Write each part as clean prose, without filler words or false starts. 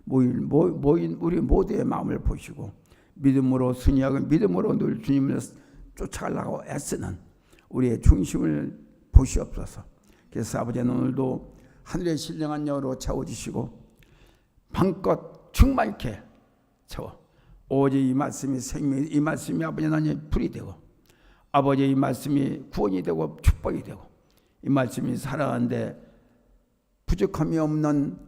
모인 우리 모두의 마음을 보시고 믿음으로 순이하고 믿음으로 늘 주님을 쫓아가려고 애쓰는 우리의 중심을 보시옵소서. 그래서 아버지는 오늘도 하늘의 신령한 영으로 채워주시고 방껏 충만케 채워 오직 이 말씀이 생명이, 이 말씀이 아버지 하나님의 불이 되고 아버지의 이 말씀이 구원이 되고 축복이 되고 이 말씀이 살아가는데 부족함이 없는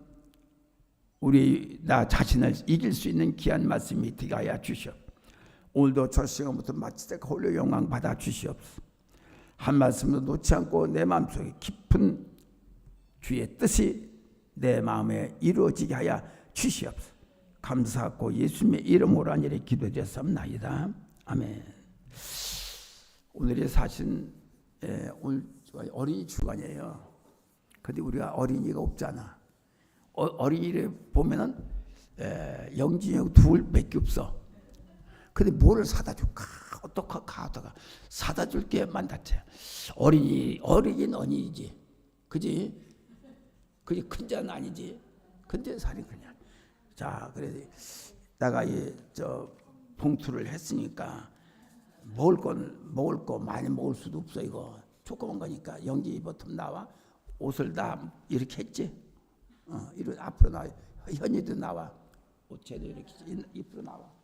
우리 나 자신을 이길 수 있는 귀한 말씀이 되게 하여 주시옵. 오늘도 저 시간부터 마치되 홀로 영광 받아 주시옵소서. 한 말씀도 놓지 않고 내 마음속에 깊은 주의 뜻이 내 마음에 이루어지게 하여 주시옵소서. 감사하고 예수님의 이름으로 하늘에 기도드렸사옵나이다. 아멘. 오늘이 사실 오늘 어린이 주간이에요. 근데 우리가 어린이가 없잖아. 어린이를 보면은 영진이 둘밖에 없어. 근데 뭐를 사다 줄까? 어떡할까 하다가 사다 줄 게 많다채. 어린이는 어린이지, 그지? 그게 큰 자는 아니지. 근데 살이 그냥. 자, 그래서 내가 저 봉투를 했으니까 먹을 거 많이 먹을 수도 없어. 이거 조그만 거니까 영진이 보통 나와. 옷을 다 이렇게 했지. 이런 앞으로 나와. 현이도 나와. 옷채도 이렇게 입으로 나와.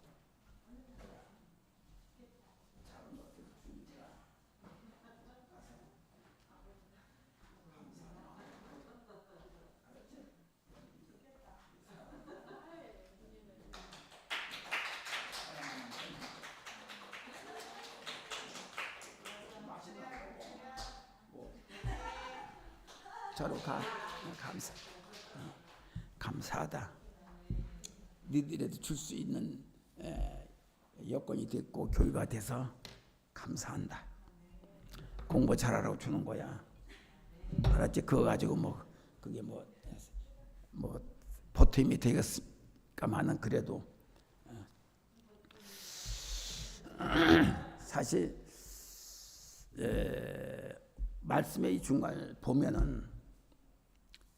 저로 가. 감사하다. 니들에도 줄 수 있는 여건이 됐고 교육가 돼서 감사한다. 공부 잘하라고 주는 거야. 알았지? 그거 가지고 그게 보탬이 되겠을까마는 그래도 사실 말씀의 이 중간을 보면은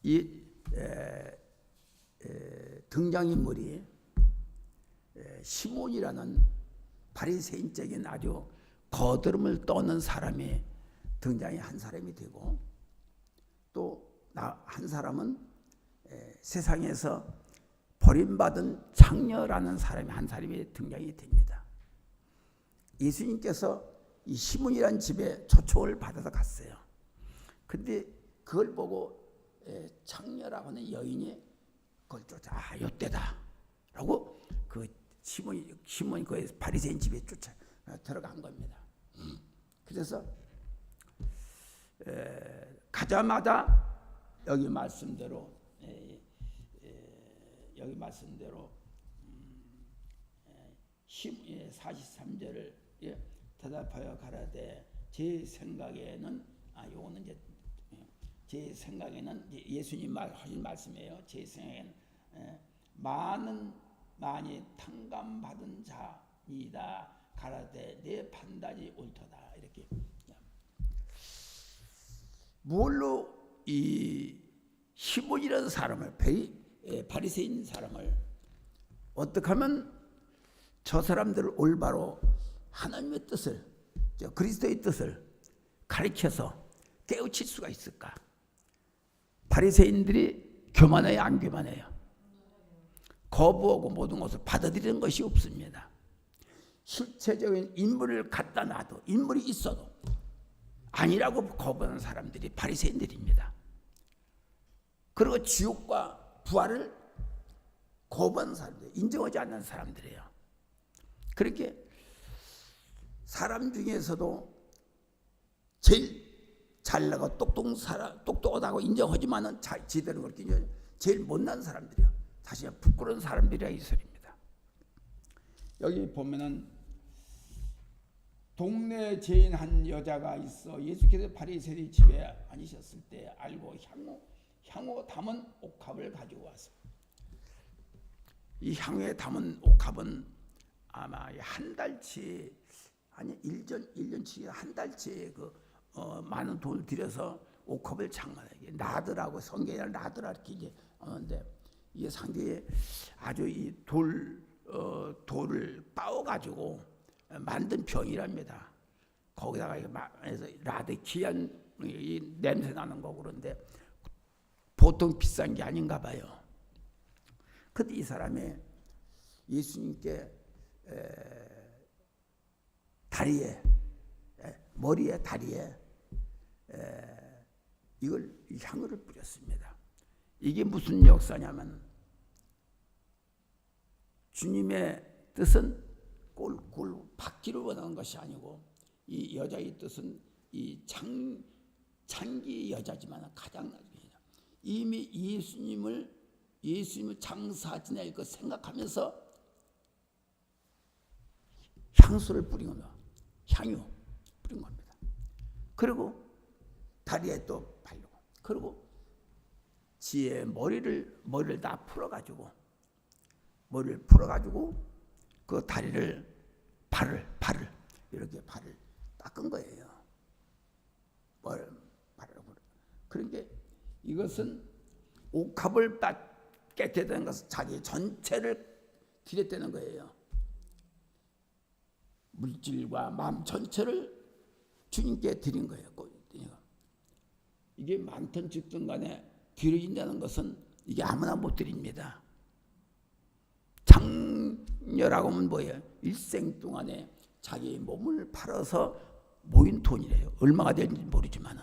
이 등장인물이 시몬이라는 바리새인적인 아주 거드름을 떠는 사람이 등장이 한 사람이 되고 또 한 사람은 세상에서 버림받은 장녀라는 사람이 한 사람이 등장이 됩니다. 예수님께서 이 시몬이라는 집에 초청을 받아서 갔어요. 근데 그걸 보고 장녀라고 하는 여인이 그걸 쫓아 요때다 라고 그 시몬이 그 바리새인 집에 쫓아 들어간 겁니다. 그래서 가자마자 여기 말씀대로 43절을 대답하여 가라되 제 생각에는 요거는 이제 제 생각에는 예수님 하신 말씀이에요. 제 생각에는 많이 탕감받은 자이다 가라되 내 판단이 옳도다. 이렇게 뭘로 이 시몬이라는 사람을 바리새인 사람을 어떻게 하면 저 사람들을 올바로 하나님의 뜻을 그리스도의 뜻을 가르쳐서 깨우칠 수가 있을까? 바리새인들이 교만해요, 안 교만해요? 거부하고 모든 것을 받아들이는 것이 없습니다. 실체적인 인물을 갖다 놔도 인물이 있어도 아니라고 거부하는 사람들이 바리새인들입니다. 그리고 지옥과 부활을 거부하는 사람들, 인정하지 않는 사람들이에요. 그렇게 사람 중에서도 제일 잘나고 똑똑하다고 인정하지만은 지대로 그렇게 제일 못난 사람들이에요. 사실 부끄러운 사람들이야 이 소리입니다. 여기 보면은 동네 죄인 한 여자가 있어 예수께서 바리새인 집에 앉으셨을 때 알고 향후 담은 옥합을 가지고 왔어. 이 향후에 담은 옥합은 아마 한 달치 아니 1년치 한 달치 많은 돈을 들여서 옥합을 장만하게 나더라고 성경에 나더라 이렇게 이제 하는데 이게 상대에 아주 이 돌을 빻아가지고 만든 병이랍니다. 거기다가 라데 귀한 이 냄새 나는 거고 그런데 보통 비싼 게 아닌가 봐요. 근데 이 사람이 예수님께 다리에 머리에 다리에 이걸 향유를 뿌렸습니다. 이게 무슨 역사냐면 주님의 뜻은 꼴꼴 받기를 원하는 것이 아니고 이 여자의 뜻은 이 장기 여자지만 가장 나중이에요. 이미 예수님을 장사 지낼 것 생각하면서 향수를 뿌린 겁니다. 향유 뿌린 겁니다. 그리고 다리에 또 바르고 그리고 지의 머리를 다 풀어가지고 그 다리를 발을 이렇게 발을 닦은 거예요. 발을 그러니까 이것은 옥합을 깨뜨리는 것은 자기 전체를 드렸다는 거예요. 물질과 마음 전체를 주님께 드린 거예요. 이게 많든 적든 간에 드려진다는 것은 이게 아무나 못 드립니다. 장녀라고 하면 뭐예요? 일생 동안에 자기 몸을 팔아서 모인 돈이래요. 얼마가 되는지 모르지만은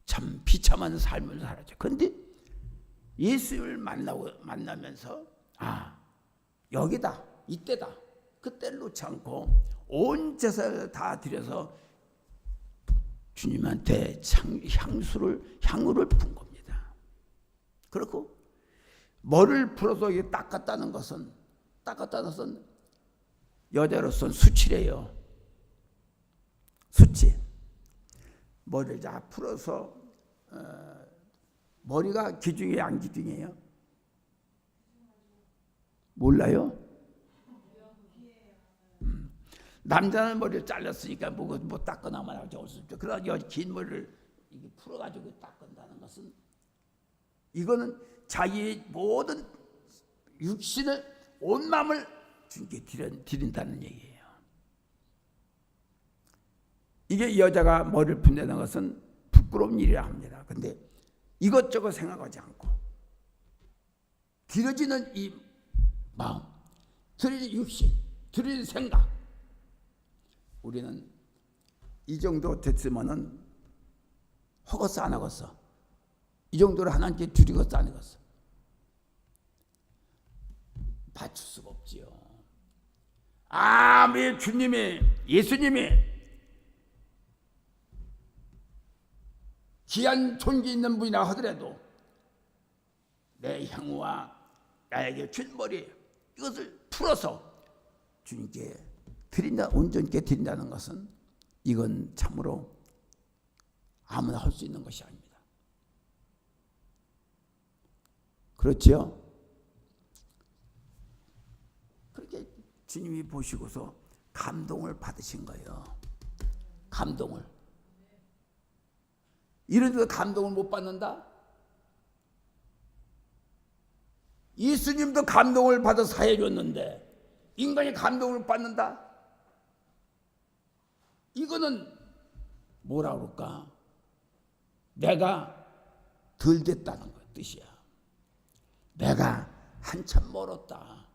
참 비참한 삶을 살았죠. 그런데 예수를 만나면서 여기다 이때다 그때를 놓지 않고 온 재산을 다 들여서 주님한테 향유를 푼 겁니다. 그리고 머리를 풀어서 닦았다는 것은 여자로서는 수치래요. 수치. 머리를 다 풀어서 머리가 기중이에요, 안 기중이에요? 몰라요? 남자는 머리를 잘랐으니까 뭐 닦거나만 하지 없었죠. 그러나 긴 머리를 풀어가지고 닦는다는 것은 이거는 자기의 모든 육신을 온 마음을 주님께 드린다는 얘기예요. 이게 여자가 머리를 푼다는 것은 부끄러운 일이라 합니다. 그런데 이것저것 생각하지 않고 드려지는 이 마음, 드려지는 육신, 드려지는 생각 우리는 이 정도 됐으면은 허겄어 안 하겠어? 이 정도로 하나님께 드리겠어 안 하겠어? 받칠 수가 없지요. 아무리 예수님이 귀한 존귀 있는 분이라 하더라도 내 향후와 나에게 준 머리 이것을 풀어서 주님께 온전히 드린다는 것은 이건 참으로 아무나 할 수 있는 것이 아닙니다. 그렇지요? 그렇게 주님이 보시고서 감동을 받으신 거예요. 감동을. 이런데도 감동을 못 받는다? 예수님도 감동을 받아 사해 줬는데 인간이 감동을 받는다? 이거는 뭐라 그럴까? 내가 덜 됐다는 거 뜻이야. 내가 한참 멀었다.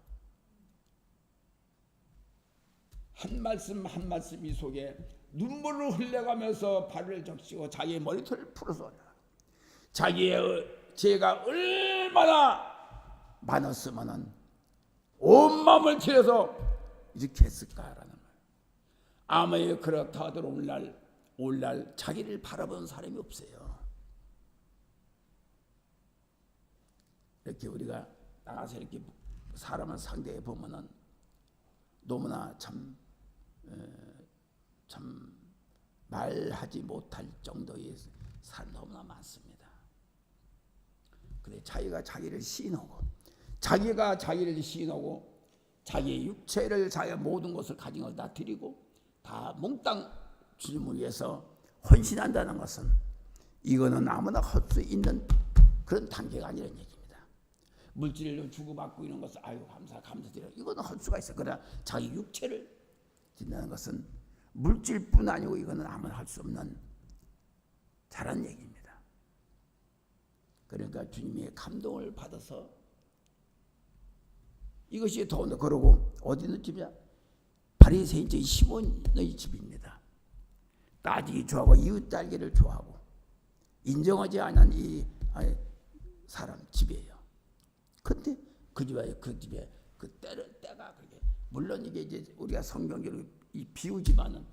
한 말씀 한 말씀 이 속에 눈물을 흘려가면서 발을 적시고 자기의 머리털을 풀어서 자기의 죄가 얼마나 많았으면은 온 마음을 들여서 이렇게 했을까라는 말. 아무리 그렇다 하더라도 오늘날 자기를 바라보는 사람이 없어요. 이렇게 우리가 나가서 이렇게 사람을 상대해 보면은 너무나 참 말하지 못할 정도의 사람 너무나 많습니다. 근데 자기가 자기를 시인하고 자기의 육체를 자기의 모든 것을 가진 걸 다 드리고 다 몽땅 주님을 위해서 헌신한다는 것은 이거는 아무나 할 수 있는 그런 단계가 아니라는 얘기입니다. 물질을 주고받고 이런 것은 아유 감사드려. 이거는 할 수가 있어. 그러나 자기 육체를 드린다는 것은 물질뿐 아니고 이거는 아무나 할 수 없는 잘한 얘기입니다. 그러니까 주님의 감동을 받아서 이것이 더군다나 그러고 어디 있는 집이야? 바리새인적인 시몬의 집입니다. 따지기 좋아하고 이웃 딸기를 좋아하고 인정하지 않은 이 사람 집이에요. 근데 그 집에 그 때가 그게 물론 이게 이제 우리가 성경적으로 비우지만은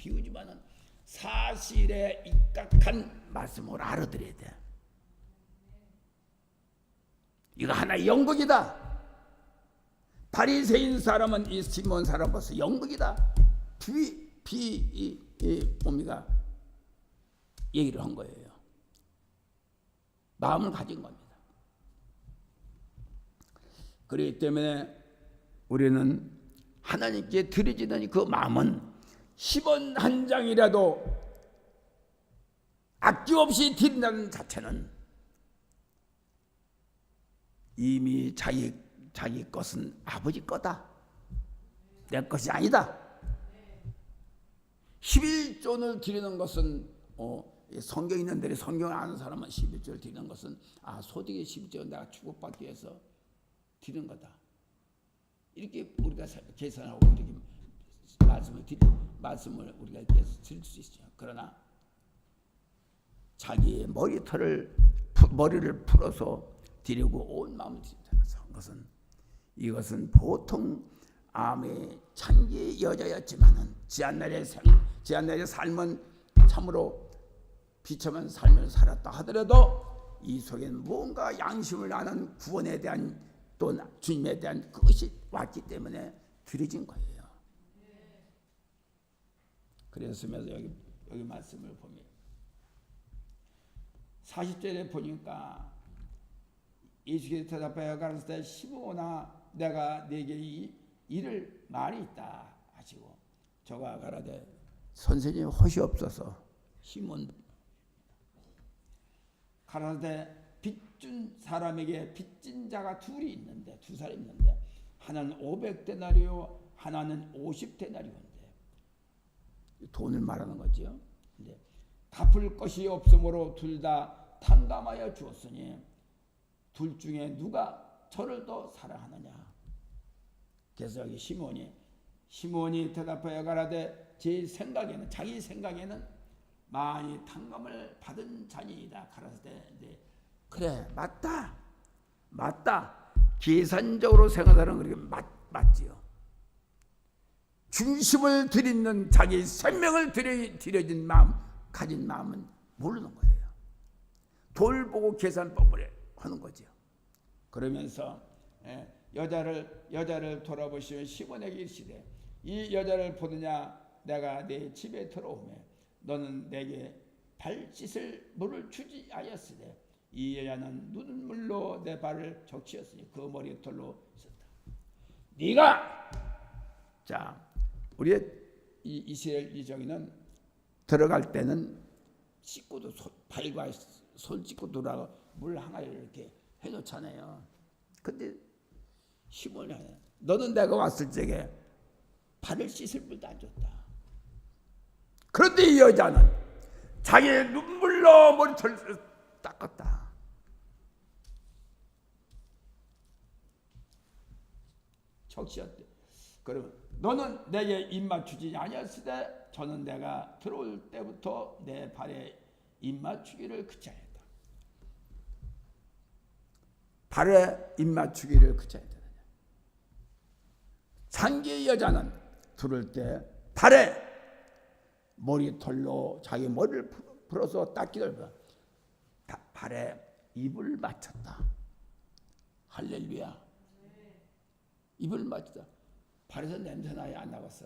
사실에 입각한 말씀을 알아들어야 돼. 이거 하나의 연극이다. 바리새인 사람은 이 시몬 사람 벌써 연극이다. 오미가 얘기를 한 거예요. 마음을 가진 겁니다. 그렇기 때문에 우리는 하나님께 드려지는 그 마음은 10원 한 장이라도 아낌없이 드린다는 자체는 이미 자기 것은 아버지 거다. 내 것이 아니다. 11조를 드리는 것은 성경 있는 대로 성경을 아는 사람은 11조를 드리는 것은 소득의 11조는 내가 축복받기 위해서 드리는 거다. 이렇게 우리가 계산하고 이렇게 말씀을 우리가 이렇게 드릴 수 있죠. 그러나 자기의 머리를 풀어서 드리고 온 마음을 드린다는 것은 이것은 보통 암의 창기의 여자였지만은 지한날의 삶은 참으로 비참한 삶을 살았다 하더라도 이 속에는 뭔가 양심을 아는 구원에 대한 또 주님에 대한 그것이 왔기 때문에 드려진 거예요. 그래서 여기 말씀을 보면 40절에 보니까 예수께서 대답하여 가라사대 시므온아 내가 네게 이를 말이 있다 하시고 저가 가라되 선생님 허시 없어서 시몬 가라사대 빚준 사람에게 빚진 자가 두 사람이 있는데 하나는 500데나리오 하나는 50데나리오인데 돈을 말하는 거죠. 근데 갚을 것이 없으므로 둘 다 탕감하여 주었으니 둘 중에 누가 저를 더 사랑하느냐. 그래서 여기 시몬이 대답하여 가라되 자기 생각에는 많이 탕감을 받은 자니이다. 가라사대 그래 맞다. 계산적으로 생각하는 그렇게 맞지요. 중심을 드리는 자기 생명을 드려진 마음 가진 마음은 모르는 거예요. 돌보고 계산법을 하는 거죠. 그러면서 여자를 돌아보시면 시몬에게 이르시되 이 여자를 보느냐 내가 내 집에 들어오매 너는 내게 발 씻을 물을 주지 아니었으되 이 여자는 눈물로 내 발을 적시었으니 그 머리털로 있었다. 네가 우리의 이 이스라엘 이정에는 들어갈 때는 씻고도 발과 손 씻고 들어가고 물 항아리를 이렇게 해놓잖아요. 근데 시몬이 너는 내가 왔을 적에 발을 씻을 물도 안 줬다. 그런데 이 여자는 자기의 눈물로 머리털을 닦았다. 적시었대. 그러면 너는 내게 입맞추지 아니었으되 저는 내가 들어올 때부터 내 발에 입맞추기를 그치하였다. 발에 입맞추기를 그치하였다. 상계의 여자는 들어올 때 발에 머리털로 자기 머리를 풀어서 닦기를 발에 입을 맞췄다. 할렐루야. 입을 맞췄다. 발에서 냄새 나요? 안 나봤어?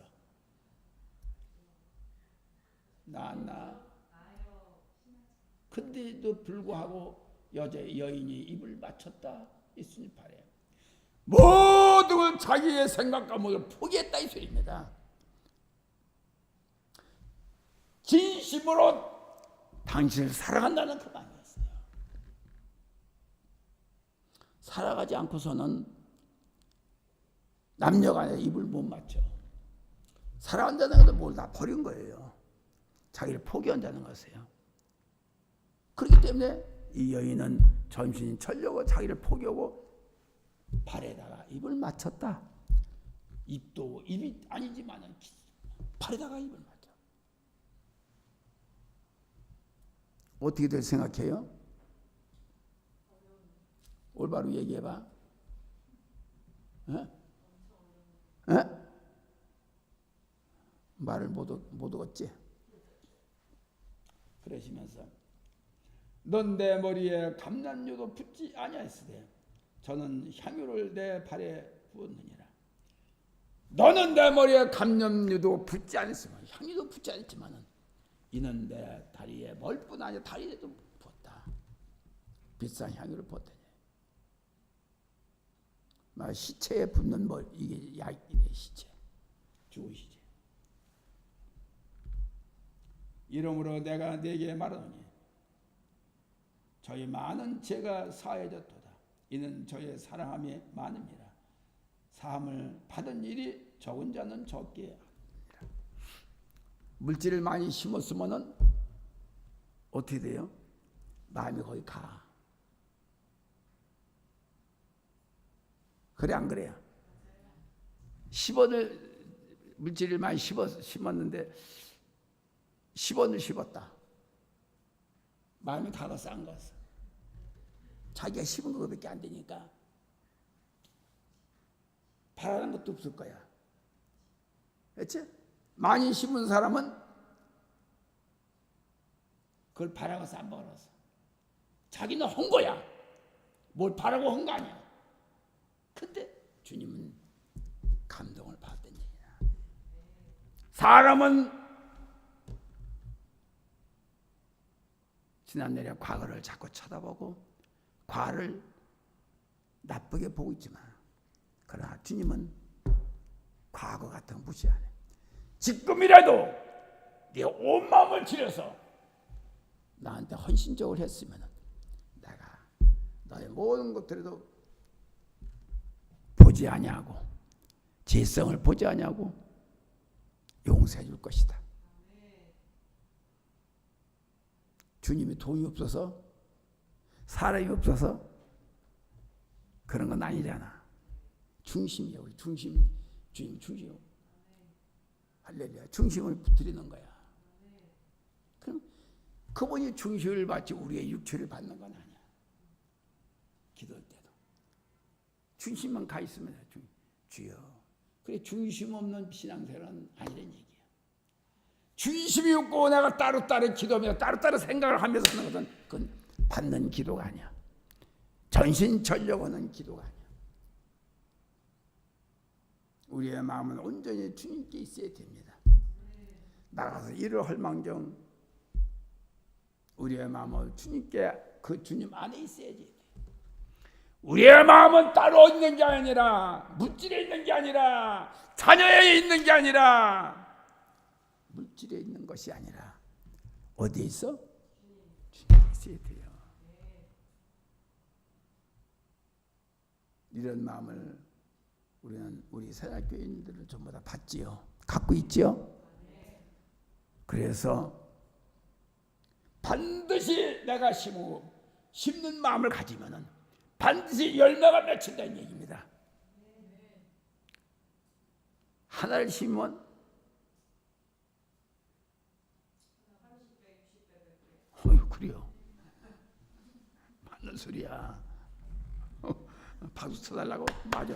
안 나? 근데도 불구하고 여인이 입을 맞췄다. 있으니 발에 모든 걸 자기의 생각과 모든 포기했다 이 소리입니다. 진심으로 당신을 사랑한다는 그 말이었어요. 살아가지 않고서는 남녀간에 입을 못 맞춰. 살아간다는 것은 뭘 다 버린 거예요. 자기를 포기한다는 것이에요. 그렇기 때문에 이 여인은 전신이 철려고 자기를 포기하고 발에다가 입을 맞췄다. 입도 입이 아니지만은 발에다가 입을 맞춰. 어떻게 될 생각해요? 올바로 얘기해봐. 에? 말을 못 얻었지? 그러시면서 넌 내 머리에 감람유도 붓지 아니하였으되 저는 향유를 내 발에 부었느니라. 너는 내 머리에 감람유도 붓지 않았으면 향유도 붓지 않았지만은 이는 내 다리에 멀뿐 아니라 다리에도 부었다. 비싼 향유를 부었더니 막 시체에 붓는 뭐 이게 약이래. 시체 죽은 시체. 이러므로 내가 네게 말하노니 저희 많은 죄가 사해졌도다. 이는 저의 사랑함이 많음이라. 사함을 받은 일이 적은 자는 적게 하니라. 물질을 많이 심었으면은 어떻게 돼요? 마음이 거기 가. 그래 안 그래요? 10원을 물질을 많이 심었는데 10원을 심었다. 마음이 다 싼 거였어. 자기가 심은 것밖에 안 되니까 바라는 것도 없을 거야. 그렇지? 많이 심은 사람은 그걸 바라고서 안 벌었어. 자기는 한 거야. 뭘 바라고 한 거 아니야. 근데 주님은 감동을 받았던 얘기야. 사람은 지난날의 과거를 자꾸 쳐다보고 과를 나쁘게 보고 있지만 그러나 주님은 과거 같은 거 무시 안 해. 지금이라도 네 온 마음을 들여서 나한테 헌신적으로 했으면 내가 너의 모든 것들에도 보지 아니하고 죄성을 보지 아니하고 용서해 줄 것이다. 주님이 돈이 없어서 사람이 없어서 그런 건 아니잖아. 중심이야. 우리 중심, 주님 중심. 할렐루야. 중심을 드리는 거야. 그럼 그분이 중심을 받지 우리의 육체를 받는 건 아니야. 기도할 때도 중심만 가 있으면 주여. 그래 중심 없는 신앙생활은 아니란 얘기야. 중심이 없고 내가 따로따로 기도하며 따로따로 생각을 하면서 하는 것은 그건 받는 기도가 아니야. 전신전력 하는 기도가 아니야. 우리의 마음은 온전히 주님께 있어야 됩니다. 나가서 일을 할 망정 우리의 마음은 주님께 그 주님 안에 있어야지. 우리의 마음은 따로 있는 게 아니라 물질에 있는 게 아니라 자녀에 있는 게 아니라 물질에 있는 것이 아니라 어디에 있어? 주님에 있어야 돼요. 이런 마음을 우리는 우리 새학교인들을 전부 다 받지요. 갖고 있지요. 그래서 반드시 내가 심는 마음을 가지면은 반드시 열매가 맺힌다는 얘기입니다. 하나를 심으면 그래요. 맞는 소리야. 박수 쳐달라고? 맞아.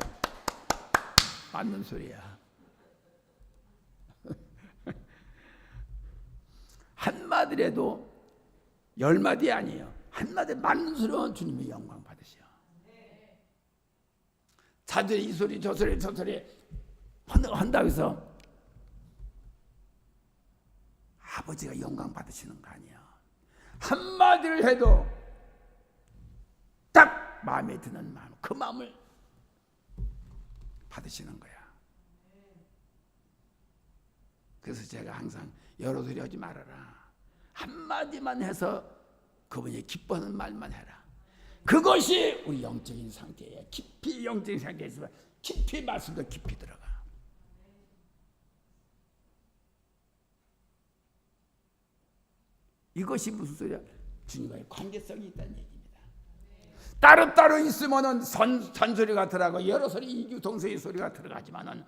맞는 소리야. 한마디라도 10마디 아니에요. 한마디 맞는 소리면 주님의 영광 받으셔. 자들이 이 소리 저 소리 한다고 해서 아버지가 영광 받으시는 거 아니야. 한마디를 해도 딱 마음에 드는 마음, 그 마음을 받으시는 거야. 그래서 제가 항상 여러 소리 하지 말아라. 한마디만 해서 그분이 기뻐하는 말만 해라. 그것이 우리 영적인 상태에 깊이 영적인 상태에 있으면 깊이 말씀도 깊이 들어가. 이것이 무슨 소리야? 주님과의 관계성이 있다는 얘기입니다. 따로따로 있으면은 산소리가 들어가고 여러 소리 이규동성의 소리가 들어가지만은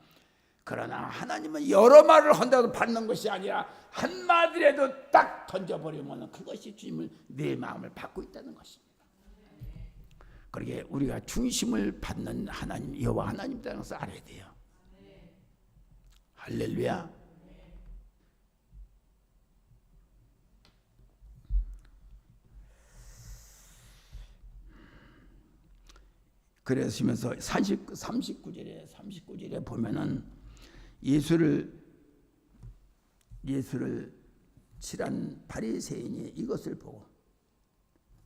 그러나 하나님은 여러 말을 한다고 받는 것이 아니라 한마디라도 딱 던져버리면 그것이 주님을 내 마음을 받고 있다는 것입니다. 그러게 우리가 중심을 받는 하나님 여호와 하나님이라는 것을 알아야 돼요. 할렐루야. 그러시면서 39절에 보면은 예수를 칠한 바리새인이 이것을 보고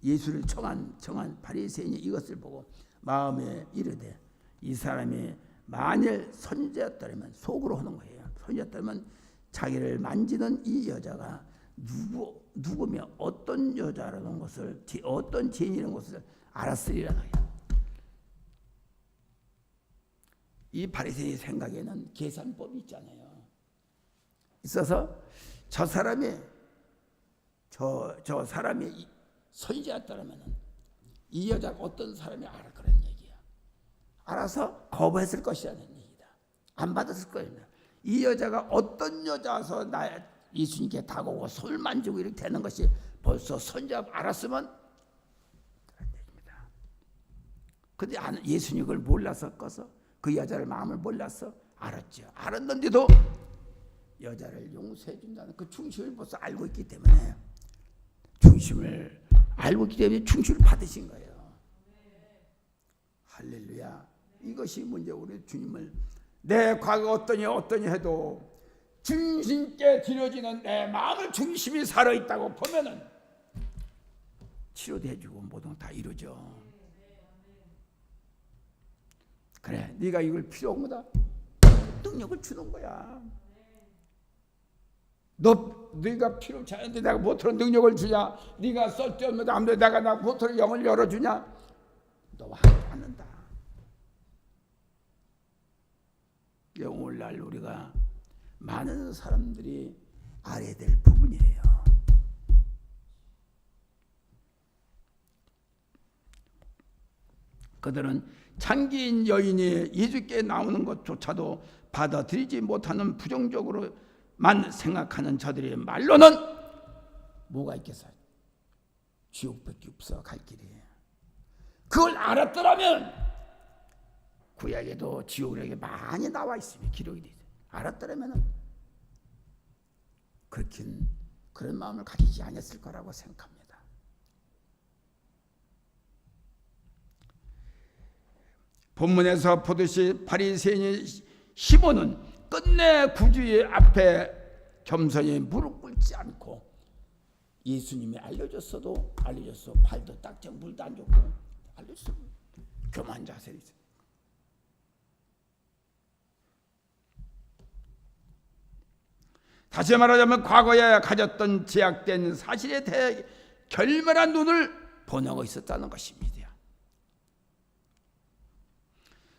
예수를 청한 바리새인이 이것을 보고 마음에 이르되 이 사람이 만일 선지자였다면 속으로 하는 거예요. 선지자였다면 자기를 만지는 이 여자가 누구며 어떤 여자라는 것을 어떤 죄인이라는 것을 알았으리라는 거예요. 이 바리새인의 생각에는 계산법이 있잖아요. 있어서 저 사람이 선지자였다면 이 여자가 어떤 사람이 알아 그런 얘기야. 알아서 거부했을 것이라는 얘기다. 안 받았을 거예요. 이 여자가 어떤 여자서 나 예수님께 다가오고 손을 만지고 이렇게 되는 것이 벌써 선지자 알았으면 그런 얘기입니다. 근데 예수님 그걸 몰라서 꺼서 그 여자를 마음을 몰라서 알았죠. 알았는데도 여자를 용서해 준다는 그 중심을 벌써 알고 있기 때문에 중심을 받으신 거예요. 할렐루야. 이것이 문제. 우리 주님을 내 과거 어떠니 해도 중심께 드려지는 내 마음을 중심이 살아있다고 보면은 치료도 해주고 모든 다 이루죠. 그래, 네가 이걸 필요한 거다. 능력을 주는 거야. 네가 필요치 않은데 내가 모터로 능력을 주냐? 네가 쓸데없는 아무도 내가 모터로 영을 열어주냐? 너와 않는다. 오늘날 우리가 많은 사람들이 알아야 될 부분이에요. 그들은 장기인 여인이 예수께 나오는 것조차도 받아들이지 못하는 부정적으로만 생각하는 저들의 말로는 뭐가 있겠어요? 지옥밖에 없어 갈 길이. 그걸 알았더라면 구약에도 지옥이라는 게 많이 나와 있으면 기록이 되죠. 알았더라면 그런 마음을 가지지 않았을 거라고 생각합니다. 본문에서 보듯이 바리새인이 시몬은 끝내 구주의 앞에 겸손히 무릎 꿇지 않고 예수님이 알려줬어 발도 딱정 물도 안 줬고 알려줬어. 교만 자세를 있어. 다시 말하자면 과거에 가졌던 제약된 사실에 대해 결멸한 눈을 보내고 있었다는 것입니다.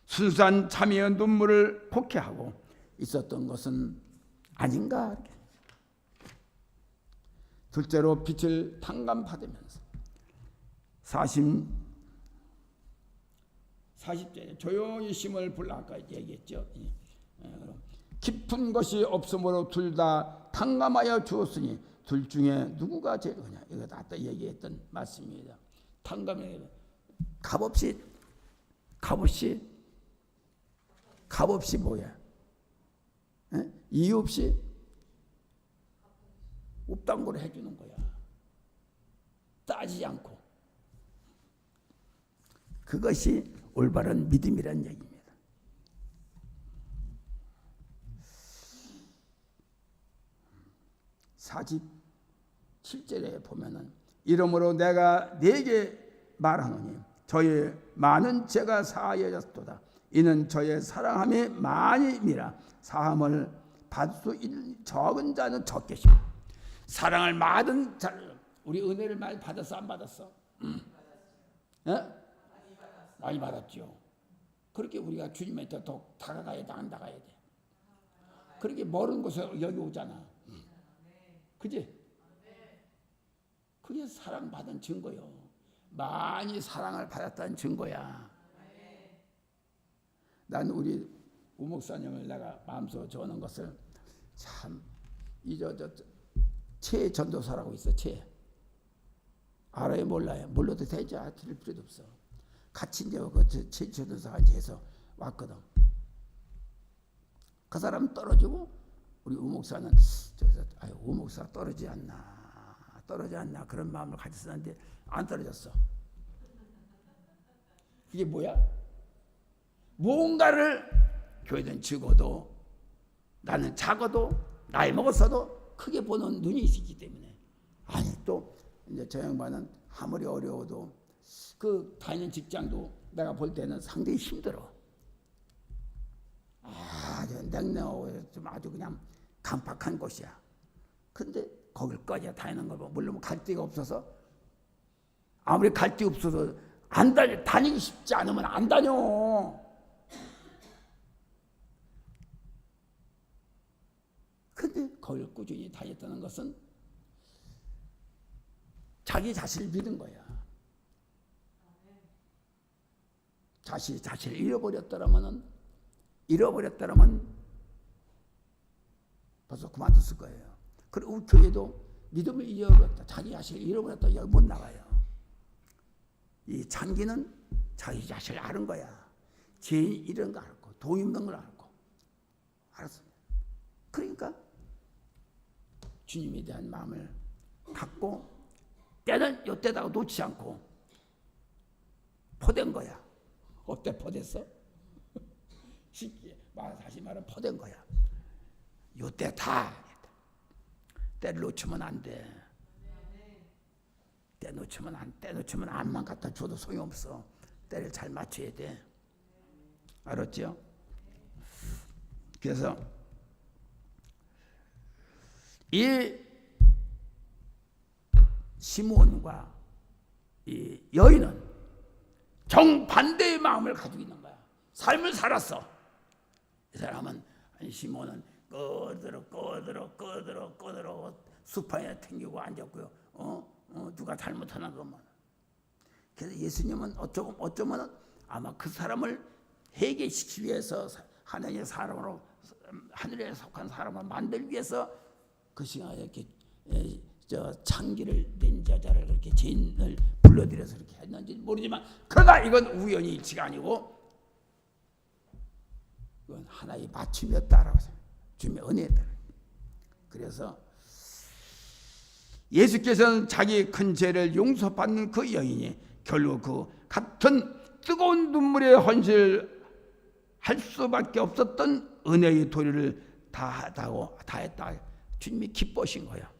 순수한 참회의 눈물을 곡해하고 있었던 것은 아닌가. 둘째로 빛을 탕감받으면서 40절에 조용히 심을 불러 아까 얘기했죠. 깊은 것이 없으므로 둘 다 탕감하여 주었으니 둘 중에 누구가 제일 크냐. 이거 아까 얘기했던 말씀입니다. 탕감해 값 없이 뭐야? 이유 없이 없단 걸 해주는 거야. 따지지 않고. 그것이 올바른 믿음이라는 얘기입니다. (47절에) 보면은 이러므로 내가 네게 말하노니 저의 많은 죄가 사하여졌도다. 이는 저의 사랑함이 많음이라. 사함을 받을 수 있는 적은 자는 적겠습니다. 사랑을 많은 자, 우리 은혜를 많이 받았어 안 받았어? 예? 많이 받았죠. 그렇게 우리가 주님한테 더 다가가야 돼, 안 다가야 돼. 그렇게 멀은 곳에 여기 오잖아. 그지? 그게 사랑받은 증거요. 많이 사랑을 받았다는 증거야. 난 우리 우목사님을 내가 마음속으로 좋아하는 것을 참 최 전도사라고 있어. 최 알아요 몰라요? 몰라도 되지. 들을 필요도 없어. 같이 이제 그최 전도사가 이제 해서 왔거든. 그 사람 떨어지고 우리 우목사는 저기서 아유 우목사 떨어지지 않나 그런 마음을 가졌었는데 안 떨어졌어. 이게 뭐야? 뭔가를 교회는 적어도 나는 작아도 나이 먹었어도 크게 보는 눈이 있기 때문에. 아니 또 이제 저 양반은 아무리 어려워도 그 다니는 직장도 내가 볼 때는 상당히 힘들어. 아주 냉랭하고 좀 아주 그냥 강팍한 곳이야. 근데 거길까지 다니는 걸 보면 물론 갈 데가 없어서 아무리 갈 데 없어서 안 다니기 쉽지 않으면 안 다녀. 근데 거길 꾸준히 다녔다는 것은 자기 자신을 믿은 거야. 자신을 잃어버렸더라면 벌써 그만뒀을 거예요. 그리고 우리 교회도 믿음을 잃어버렸다. 자기 자신을 잃어버렸다. 여기 못 나가요. 이 장기는 자기 자신을 아는 거야. 죄인 이런 거 알고 돈 있는 걸 알고 알았습니다. 그러니까 주님에 대한 마음을 갖고 때는 이때다가 놓지 않고 포댄 거야. 어때 포댔어? 쉽게 다시 말하면 포댄 거야. 이때 다 때를 놓치면 안 돼. 때 놓치면 암만 갖다 줘도 소용없어. 때를 잘 맞춰야 돼. 알았죠? 그래서 이 시므온과 이 여인은 정반대의 마음을 가지고 있는 거야. 삶을 살았어. 이 사람은 시므온은 꺼들어 수파에 튕기고 앉았고요. 누가 잘못하나 그러면. 그래서 예수님은 어쩌면 아마 그 사람을 해결시키기 위해서 하나님의 사람으로 하늘에 속한 사람을 만들기 위해서 그 시간에 이렇게 창기를 낸 여자를 그렇게 죄인을 불러들여서 그렇게 했는지 모르지만 그러나 이건 우연히 일치가 아니고 이건 하나의 맞춤이었다라고 생각해요. 주님의 은혜였다. 그래서 예수께서는 자기 큰 죄를 용서받는 그 여인이 결국 그 같은 뜨거운 눈물에 헌신할 수밖에 없었던 은혜의 도리를 다 했다. 주님이 기뻐하신 거야.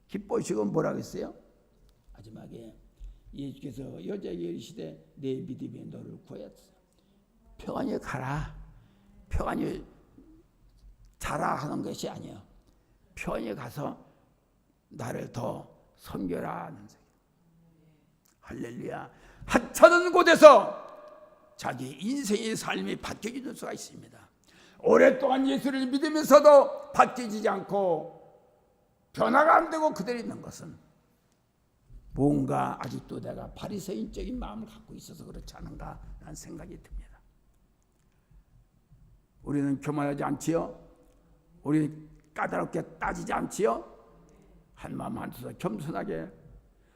기뻐하시고 뭐라고 했어요? 마지막에 예수께서 여자에게 이르시되 내 믿음이 너를 구하였어. 평안히 가라. 평안히 자라 하는 것이 아니에요. 평안히 가서 나를 더 섬겨라 하는 소리. 할렐루야. 하찮은 곳에서 자기 인생의 삶이 바뀌어지는 수가 있습니다. 오랫동안 예수를 믿으면서도 바뀌어지지 않고 변화가 안 되고 그대로 있는 것은 뭔가 아직도 내가 바리새인적인 마음을 갖고 있어서 그렇지 않은가 라는 생각이 듭니다. 우리는 교만하지 않지요? 우리 까다롭게 따지지 않지요? 한마음 한뜻으로 겸손하게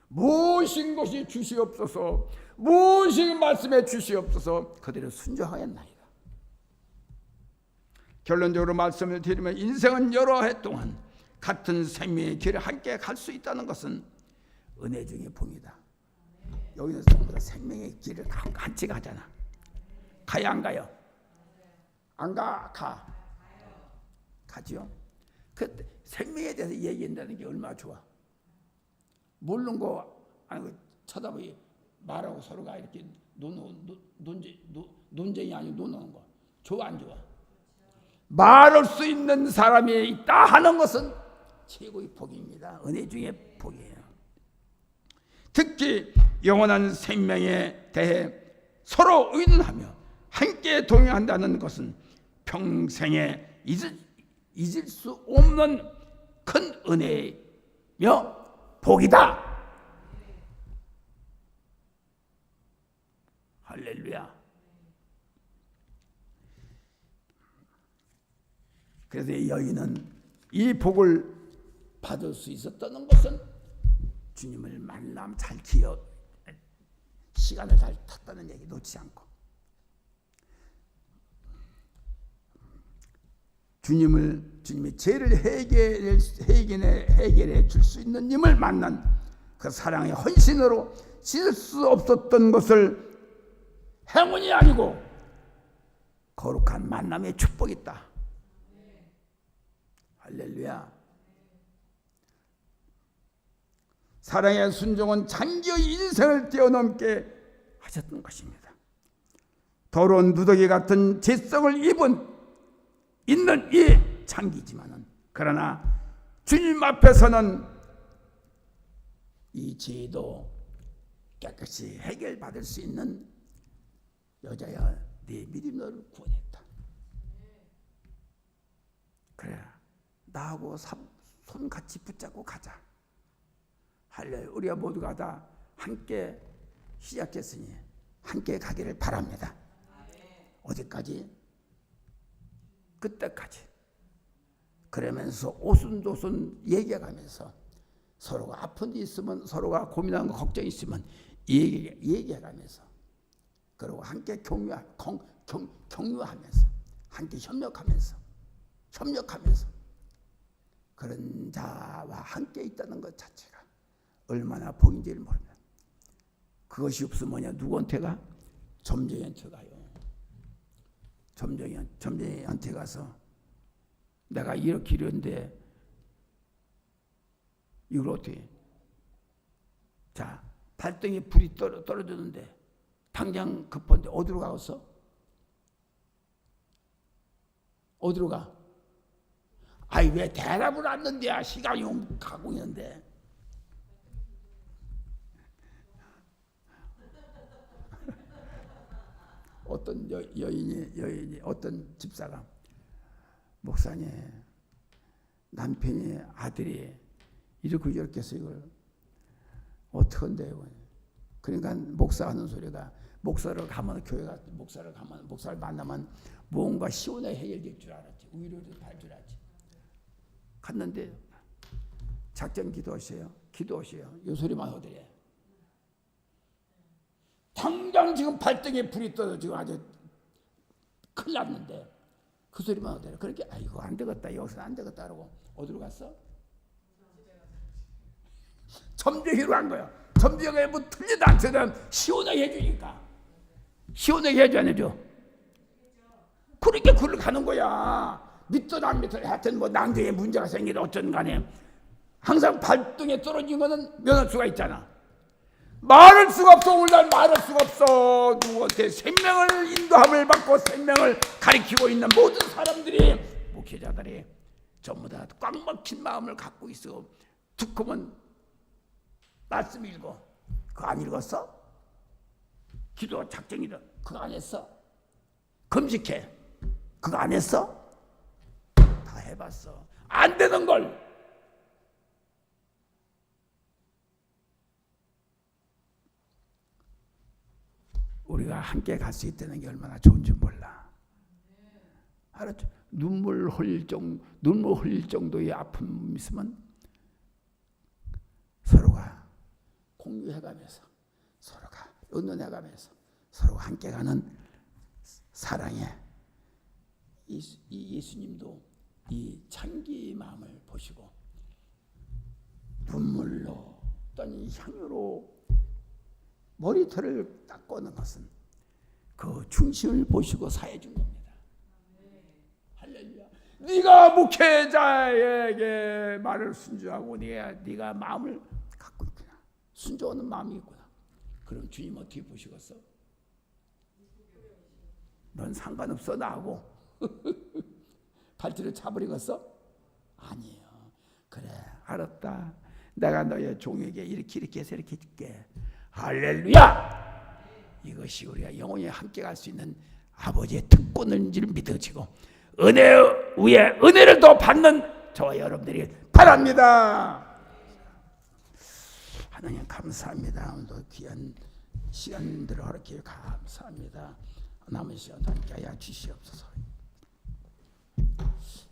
무엇인 것이 주시옵소서, 무엇인 말씀에 주시옵소서 그대로 순종하였나이다. 결론적으로 말씀을 드리면 인생은 여러 해 동안 같은 생명의 길을 함께 갈 수 있다는 것은 은혜 중의 복이다. 여기는 전부 다 생명의 길을 같이 가잖아. 가야 안 가요? 안 가? 가지요? 그 생명에 대해서 얘기한다는 게 얼마나 좋아. 모르는 거 아니고 쳐다보기 말하고 서로가 이렇게 논쟁이 아니고 노는 거 좋아 안 좋아? 말할 수 있는 사람이 있다 하는 것은 최고의 복입니다. 은혜 중의 복이에요. 특히 영원한 생명에 대해 서로 의논하며 함께 동행한다는 것은 평생에 잊을 수 없는 큰 은혜며 복이다. 할렐루야. 그래서 이 여인은 이 복을 받을 수 있었다는 것은 주님을 만남 잘 시간을 잘 탔다는 얘기 놓지 않고 주님의 죄를 해결해 줄 수 있는 님을 만난 그 사랑의 헌신으로 질 수 없었던 것을 행운이 아니고 거룩한 만남의 축복이 있다. 할렐루야. 사랑의 순종은 장기의 인생을 뛰어넘게 하셨던 것입니다. 더러운 누더기 같은 죄성을 있는 이 장기지만은 그러나 주님 앞에서는 이 죄도 깨끗이 해결받을 수 있는 여자야, 네 믿음 너를 구원했다. 그래, 나하고 손 같이 붙잡고 가자. 할렐루야. 우리가 모두가 다 함께 시작했으니 함께 가기를 바랍니다. 어디까지? 그때까지. 그러면서 오순도순 얘기해가면서 서로가 아픈 데 있으면 서로가 고민하는 거 걱정이 있으면 얘기해가면서 그리고 함께 격려하면서 함께 협력하면서 그런 자와 함께 있다는 것 자체가 얼마나 복인지를 모릅니다. 그것이 없으면 뭐냐? 누구한테 가? 점쟁이한테 가요. 점쟁이한테 가서 내가 이렇게 이런데 이걸 어떻게? 자, 발등에 불이 떨어졌는데 당장 급한데 어디로 가겠어? 어디로 가? 아이 왜 대답을 안 하는데야? 시간이 가고 있는데. 어떤 여인이 어떤 집사가 목사님 남편이 아들이 이렇게 해서 이걸 어떻게 한대요? 그러니까 목사 하는 소리가 목사를 목사를 만나면 뭔가 시원하게 해결될 줄 알았지. 위로를 받을 줄 알았지. 갔는데 작전 기도하세요. 이 소리만 하더래. 당장 지금 발등에 불이 떠서 지금 아주 큰일 났는데 그 소리만 하더래. 그렇게 아이고 안 되겠다. 여기서는 안 되겠다 하고 어디로 갔어? 점쟁이로 간 거야. 점쟁이가 뭐 틀리도 않거든. 시원하게 해주니까. 시원하게 해줘 안 해줘? 그렇게 글을 가는 거야. 믿든 안 믿든 하여튼 뭐 난중에 문제가 생기든 어쩐 간에 항상 발등에 떨어진 거는 면할 수가 있잖아. 말할 수가 없어. 오늘날 말할 수가 없어. 누구한테 생명을 인도함을 받고 생명을 가리키고 있는 모든 사람들이 목회자들이 전부 다 꽉 막힌 마음을 갖고 있어. 듣고만 말씀 읽어. 그거 안 읽었어? 기도 작정이다. 그거 안 했어? 금식해. 그거 안 했어? 다 해봤어. 안 되는 걸. 우리가 함께 갈 수 있다는 게 얼마나 좋은지 몰라. 알았죠? 눈물 흘릴 정도의 아픔이 있으면 서로가 공유해가면서 서로가 의논해가면서 서로가 함께 가는 사랑의 이 예수님도 이 창기의 마음을 보시고 눈물로 또는 향유로 머리털을 닦고는 것은 그 중심을 보시고 사해 준 겁니다. 할렐루야. 네가 목회자에게 말을 순종하고 네가 마음을 갖고 있구나. 순종하는 마음이 있구나. 그럼 주님 어떻게 보시겠어? 넌 상관없어 나하고. 발뒤를 차버리겠어? 아니에요. 그래 알았다. 내가 너의 종에게 이렇게 해서 이렇게 해줄게. 할렐루야! 이것이 우리가 영원히 함께 갈 수 있는 아버지의 특권인 줄 믿어지고 은혜 위에 은혜를 더 받는 저와 여러분들이 바랍니다. 하나님 감사합니다. 오늘도 귀한 시간들을 허락해 감사합니다. 남은 시간 함께 하여 주시옵소서.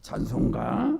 찬송가